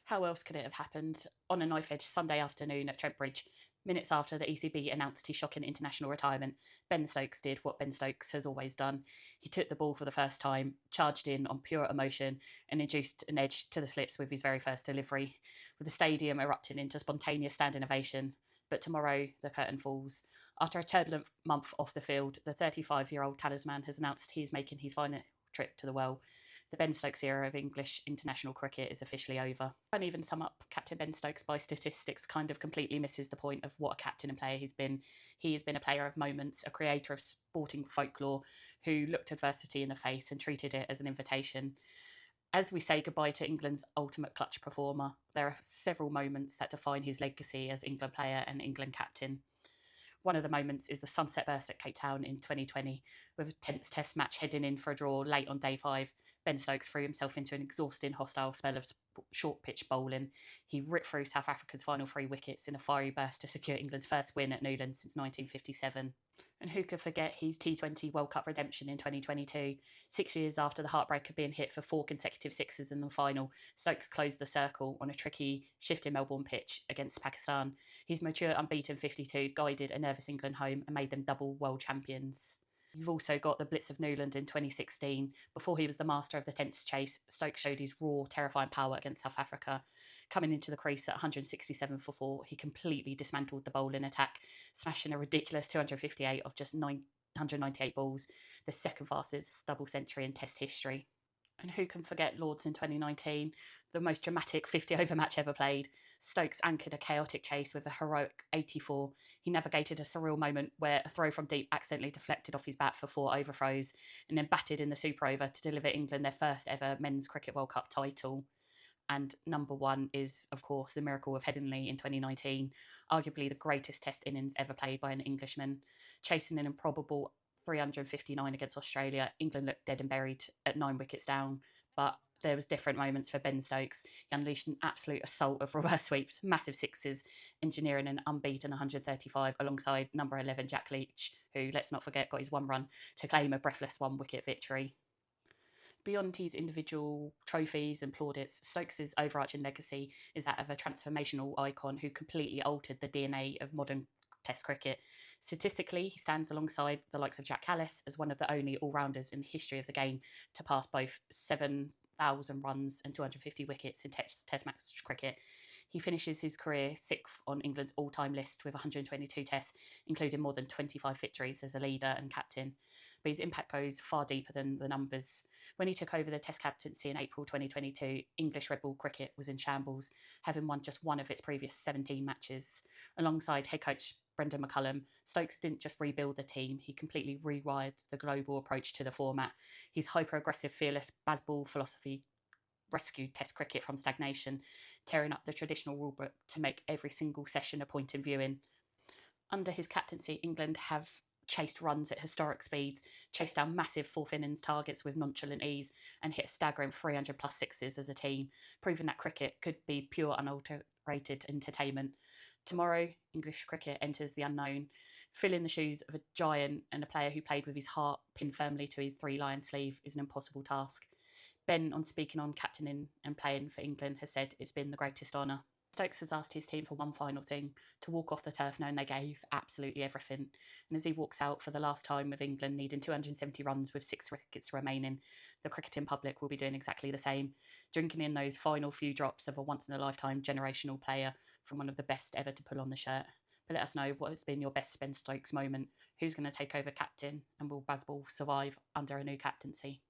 How else could it have happened? On a knife edge Sunday afternoon at Trent Bridge, minutes after the ECB announced his shocking international retirement, Ben Stokes did what Ben Stokes has always done. He took the ball for the first time, charged in on pure emotion, and induced an edge to the slips with his very first delivery, with the stadium erupting into spontaneous standing ovation. But tomorrow, the curtain falls. After a turbulent month off the field, the 35-year-old talisman has announced he is making his final trip to the well. The Ben Stokes era of English international cricket is officially over. And even sum up Captain Ben Stokes by statistics kind of completely misses the point of what a captain and player he's been. He has been a player of moments, a creator of sporting folklore who looked adversity in the face and treated it as an invitation. As we say goodbye to England's ultimate clutch performer, there are several moments that define his legacy as England player and England captain. One of the moments is the sunset burst at Cape Town in 2020, with a tense test match heading in for a draw late on day 5. Ben Stokes threw himself into an exhausting, hostile spell of short pitch bowling. He ripped through South Africa's final 3 wickets in a fiery burst to secure England's first win at Newlands since 1957. And who could forget his T20 World Cup redemption in 2022? 6 years after the heartbreak of being hit for 4 consecutive sixes in the final, Stokes closed the circle on a tricky, shifting Melbourne pitch against Pakistan. His mature, unbeaten 52 guided a nervous England home and made them double world champions. You've also got the Blitz of Newland in 2016. Before he was the master of the tense chase, Stokes showed his raw, terrifying power against South Africa. Coming into the crease at 167 for 4, he completely dismantled the bowling attack, smashing a ridiculous 258 of just 998 balls, the second fastest double century in Test history. And who can forget Lords in 2019, the most dramatic 50-over match ever played? Stokes anchored a chaotic chase with a heroic 84. He navigated a surreal moment where a throw from deep accidentally deflected off his bat for 4 overthrows, and then batted in the super over to deliver England their first ever Men's Cricket World Cup title. And number one is, of course, the miracle of Headingley in 2019, arguably the greatest Test innings ever played by an Englishman. Chasing an improbable 359 against Australia, England looked dead and buried at 9 wickets down, but there was different moments for Ben Stokes. He unleashed an absolute assault of reverse sweeps, massive sixes, engineering an unbeaten 135 alongside number 11 Jack Leach, who, let's not forget, got his 1 run to claim a breathless 1-wicket victory. Beyond his individual trophies and plaudits, Stokes' overarching legacy is that of a transformational icon who completely altered the DNA of modern Test cricket. Statistically, he stands alongside the likes of Jack Callis as one of the only all-rounders in the history of the game to pass both 7,000 runs and 250 wickets in Test match cricket. He finishes his career 6th on England's all-time list with 122 tests, including more than 25 victories as a leader and captain. But his impact goes far deeper than the numbers. When he took over the Test captaincy in April 2022, English red ball cricket was in shambles, having won just one of its previous 17 matches. Alongside head coach Brendan McCullum, Stokes didn't just rebuild the team, he completely rewired the global approach to the format. His hyper-aggressive, fearless Bazball philosophy rescued Test cricket from stagnation, tearing up the traditional rulebook to make every single session a point in viewing. Under his captaincy, England have chased runs at historic speeds, chased down massive 4th innings targets with nonchalant ease, and hit a staggering 300 plus sixes as a team, proving that cricket could be pure, unadulterated entertainment. Tomorrow, English cricket enters the unknown, filling the shoes of a giant and a player who played with his heart pinned firmly to his 3-lion sleeve is an impossible task. Ben, on speaking on captaining and playing for England, has said it's been the greatest honour. Stokes has asked his team for one final thing, to walk off the turf knowing they gave absolutely everything. And as he walks out for the last time with England needing 270 runs with 6 wickets remaining, the cricketing public will be doing exactly the same, drinking in those final few drops of a once-in-a-lifetime generational player from one of the best ever to pull on the shirt. But let us know what has been your best Ben Stokes moment, who's going to take over captain, and will Bazball survive under a new captaincy?